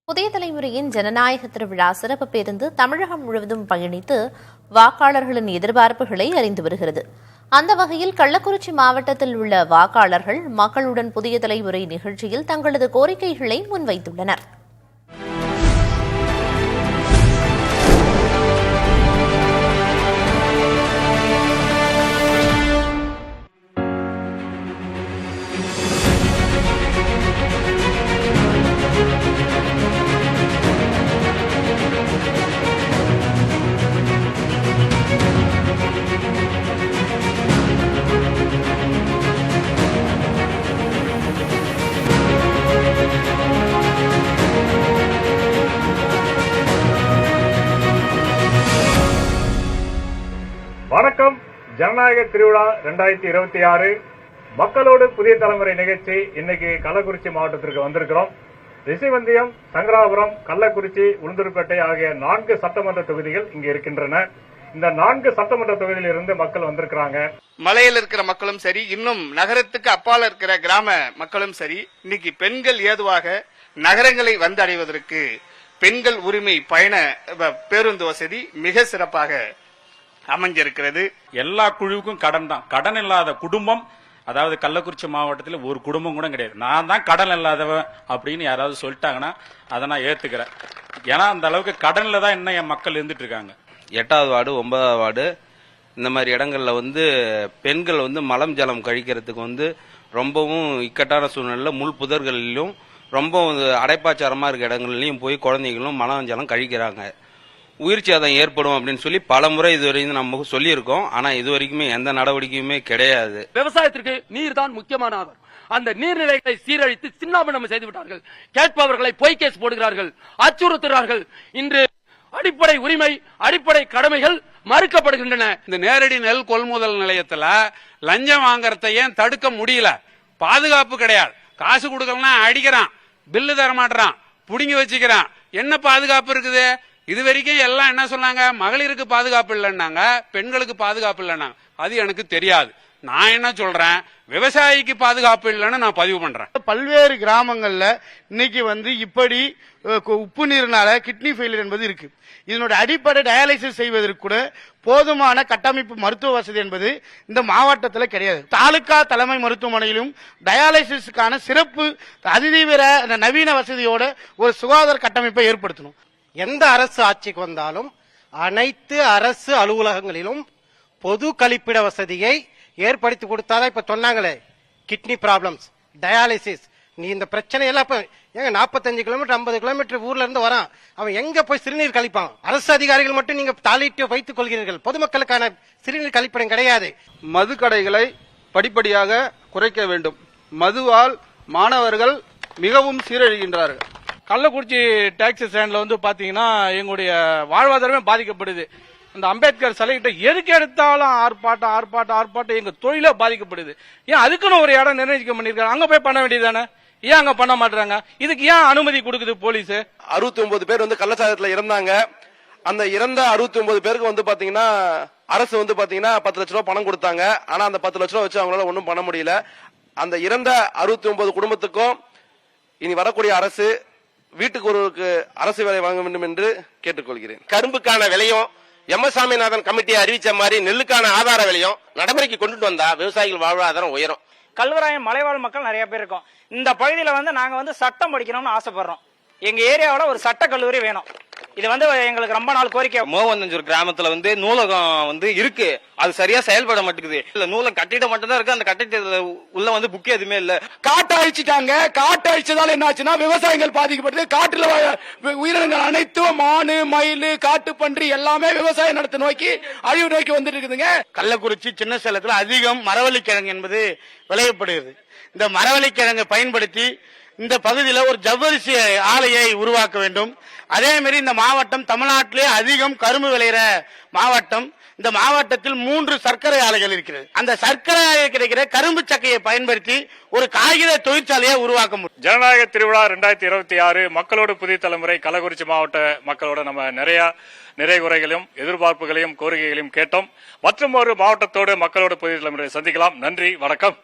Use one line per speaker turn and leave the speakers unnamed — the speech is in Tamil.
புதிய தலைமுறையின் ஜனநாயக திருவிழா சிறப்பு பேருந்து தமிழகம் முழுவதும் பயணித்து வாக்காளர்களின் எதிர்பார்ப்புகளை அறிந்து வருகிறது. அந்த வகையில் கள்ளக்குறிச்சி மாவட்டத்தில் உள்ள வாக்காளர்கள் மக்களுடன் புதிய தலைமுறை நிகழ்ச்சியில் தங்களது கோரிக்கைகளை முன்வைத்துள்ளனர்.
வணக்கம். ஜனநாயக திருவிழா 2026 மக்களோடு புதிய தலைமுறை நிகழ்ச்சி இன்னைக்கு கள்ளக்குறிச்சி மாவட்டத்திற்கு வந்திருக்கிறோம். ரிஷிவந்தியம், சங்கராபுரம், கள்ளக்குறிச்சி, உளுந்தூர்பேட்டை ஆகிய 4 சட்டமன்ற தொகுதிகள் இங்கு இருக்கின்றன. இந்த 4 சட்டமன்ற தொகுதியில் இருந்து மக்கள் வந்திருக்கிறாங்க.
மலையில் இருக்கிற மக்களும் சரி, இன்னும் நகரத்துக்கு அப்பால இருக்கிற கிராம மக்களும் சரி, இன்னைக்கு பெண்கள் ஏதுவாக நகரங்களை வந்தடைவதற்கு பெண்கள் உரிமை பயண பேருந்து வசதி மிக சிறப்பாக அமைஞ்சிருக்கிறது.
எல்லா குழுவுக்கும் கடன் தான். கடன் இல்லாத குடும்பம், அதாவது கள்ளக்குறிச்சி மாவட்டத்தில் ஒரு குடும்பம் கூட கிடையாது. நான் தான் கடன் இல்லாதவன் அப்படின்னு யாராவது சொல்லிட்டாங்கன்னா அதை நான் ஏத்துக்கிறேன். ஏன்னா அந்த அளவுக்கு கடன்ல தான் இன்னும் என் மக்கள் இருந்துட்டு இருக்காங்க.
8வது வார்டு 9வது வார்டு இந்த மாதிரி இடங்கள்ல பெண்கள் மலம் ஜலம் கழிக்கிறதுக்கு ரொம்பவும் இக்கட்டான சூழ்நிலையில முள் புதர்களிலும் ரொம்ப அடைப்பாச்சாரமா இருக்க இடங்கள்லயும் போய் குழந்தைகளும் மலம் ஜலம் கழிக்கிறாங்க. உயிர் சேதம் ஏற்படும் அப்படின்னு சொல்லி பல முறை இதுவரைக்கும் நம்ம சொல்லியிருக்கோம். ஆனா இதுவரைக்குமே எந்த நடவடிக்கையுமே கிடையாது.
விவசாயத்திற்கு நீர் தான் முக்கியமான ஆதாரம். அந்த நீர்நிலைகளை சீரழித்து சின்னாபின்னம் செய்து விட்டார்கள். கேட்பவர்களை பொய் கேஸ் போடுகிறார்கள், அச்சுறுத்துகிறார்கள். இன்று அடிப்படை உரிமை, அடிப்படை கடமைகள் மறுக்கப்படுகின்றன.
இந்த நேரடி நெல் கொள்முதல் நிலையத்துல லஞ்சம் வாங்கறத ஏன் தடுக்க முடியல? பாதுகாப்பு கிடையாது. காசு கொடுக்கலன்னா அடிக்கிறான், பில்லு தர மாட்டான், புடுங்கி வச்சுக்கிறான். என்ன பாதுகாப்பு இருக்குது? இது வரைக்கும் எல்லாம் என்ன சொன்னாங்க? மகளிருக்கு பாதுகாப்பு இல்லைன்னாங்க, பெண்களுக்கு பாதுகாப்பு இல்லைன்னாங்க. அது எனக்கு தெரியாது. நான் என்ன சொல்றேன், விவசாயிக்கு பாதுகாப்பு இல்லைன்னு நான் பதிவு பண்றேன்.
பல்வேறு கிராமங்கள்ல இன்னைக்கு இப்படி உப்பு நீர்னால கிட்னி ஃபெயிலியர் என்பது இருக்கு. இதனுடைய அடிப்படை டயாலிசிஸ் செய்வதற்கு கூட போதுமான கட்டமைப்பு மருத்துவ வசதி என்பது இந்த மாவட்டத்தில் கிடையாது. தாலுகா தலைமை மருத்துவமனையிலும் டயாலிசிஸுக்கான சிறப்பு அதிதீவிர நவீன வசதியோட ஒரு சுகாதார கட்டமைப்பை ஏற்படுத்தணும்.
எந்த அரசு ஆட்சிக்கு வந்தாலும் அனைத்து அரசு அலுவலகங்களிலும் பொது கழிப்பிட வசதியை ஏற்படுத்தி கொடுத்தாதான். இப்ப சொன்னாங்களே கிட்னி ப்ராப்ளம்ஸ், டயாலிசிஸ், நீ இந்த பிரச்சனை எல்லாம் இப்ப எங்க 45 கிலோமீட்டர் 50 கிலோமீட்டர் ஊர்ல இருந்து வரான், அவன் எங்க போய் சிறுநீர் கழிப்பான்? அரசு அதிகாரிகள் மட்டும் நீங்க தாளிட்டு வைத்துக் கொள்கிறீர்கள். பொதுமக்களுக்கான சிறுநீர் கழிப்பிடம் கிடையாது.
மது கடைகளை படிப்படியாக குறைக்க வேண்டும். மதுவால் மாணவர்கள் மிகவும் சீரழிகின்றார்கள்.
கள்ளக்குறிச்சி டாக்ஸி ஸ்டாண்ட்ல பாத்தீங்கன்னா எங்களுடைய வாழ்வாதாரமே பாதிக்கப்படுது. இந்த அம்பேத்கர் சிலைகிட்ட எதுக்கு எடுத்தாலும் ஆர்ப்பாட்டம் எங்க தொழிலே பாதிக்கப்படுது. ஏன் அதுக்குன்னு ஒரு இடம் நிர்ணயிக்க பண்ணிருக்காங்க, அங்க போய் பண்ண வேண்டியதானே? ஏன் அங்க பண்ண மாட்டாங்க? இதுக்கு ஏன் அனுமதி கொடுக்குது போலீஸ்?
69 பேர் கள்ளச்சாராயத்துல இறந்தாங்க. அந்த இறந்த 69 பேருக்கு பாத்தீங்கன்னா அரசு பாத்தீங்கன்னா 10 லட்ச ரூபாய் பணம் கொடுத்தாங்க. ஆனா அந்த 10 லட்ச ரூபாய் வச்சு அவங்களால ஒன்றும் பண்ண முடியல. அந்த இறந்த 69 குடும்பத்துக்கும் இனி வரக்கூடிய அரசு வீட்டுக்கு ஒருவருக்கு அரசு வேலை வாங்க வேண்டும் என்று கேட்டுக்கொள்கிறேன்.
கரும்புக்கான விலையும் எம்.எஸ். சாமிநாதன் கமிட்டியை அறிவிச்ச மாதிரி நெல்லுக்கான ஆதார விலையும் நடைமுறைக்கு கொண்டுட்டு வந்தா விவசாயிகள் வாழ்வாதாரம் உயரும்.
கல்வராயன் மலைவாழ் மக்கள் நிறைய பேர் இருக்கோம். இந்த பகுதியில நாங்க சட்டம் படிக்கணும்னு ஆசைப்படுறோம். எங்க ஏரியாவில் ஒரு சட்ட கல்லூரி வேணும். இது எங்களுக்கு ரொம்ப நாள் கோரிக்கை.
மோவந்தஞ்சூர் கிராமத்துல நூலகம் இருக்கு, அது சரியா செயல்பட மாட்டேங்குது. இல்ல நூலகம் கட்டிட மட்டும் தான் இருக்கு. அந்த கட்டிடத்துல உள்ள புக் எதுவுமே இல்ல.
காட்டு அழிச்சிட்டாங்க. காட்டு அழிச்சதால என்ன ஆச்சுன்னா விவசாயிகள் பாதிக்கப்படுது. காட்டுல உயிரினங்கள் அனைத்தும் மானு, மயில், காட்டு பன்றி எல்லாமே விவசாயம் நடத்த நோக்கி அழிவு நோக்கி வந்துட்டு இருக்குதுங்க.
கள்ளக்குறிச்சி சின்ன சேலத்துல அதிகம் மரவள்ளிக்கிழங்கு என்பது விளையப்படுகிறது. இந்த மரவள்ளிக்கிழங்கை பயன்படுத்தி இந்த பகுதியில் ஒரு ஜவ்வரிசி ஆலையை உருவாக்க வேண்டும். அதே மாதிரி இந்த மாவட்டம் தமிழ்நாட்டிலே அதிகம் கரும்பு விளைகிற மாவட்டம். இந்த மாவட்டத்தில் 3 சர்க்கரை ஆலைகள் இருக்கிறது. அந்த சர்க்கரை ஆலை கிடைக்கிற கரும்பு சக்கையை பயன்படுத்தி ஒரு காகித தொழிற்சாலையை உருவாக்க முடியும்.
ஜனநாயக திருவிழா 2026 மக்களோடு புதிய தலைமுறை கள்ளக்குறிச்சி மாவட்ட மக்களோட நம்ம நிறைய குறைகளையும் எதிர்பார்ப்புகளையும் கோரிக்கைகளையும் கேட்டோம். மற்றும் ஒரு மாவட்டத்தோடு மக்களோடு புதிய தலைமுறை சந்திக்கலாம். நன்றி, வணக்கம்.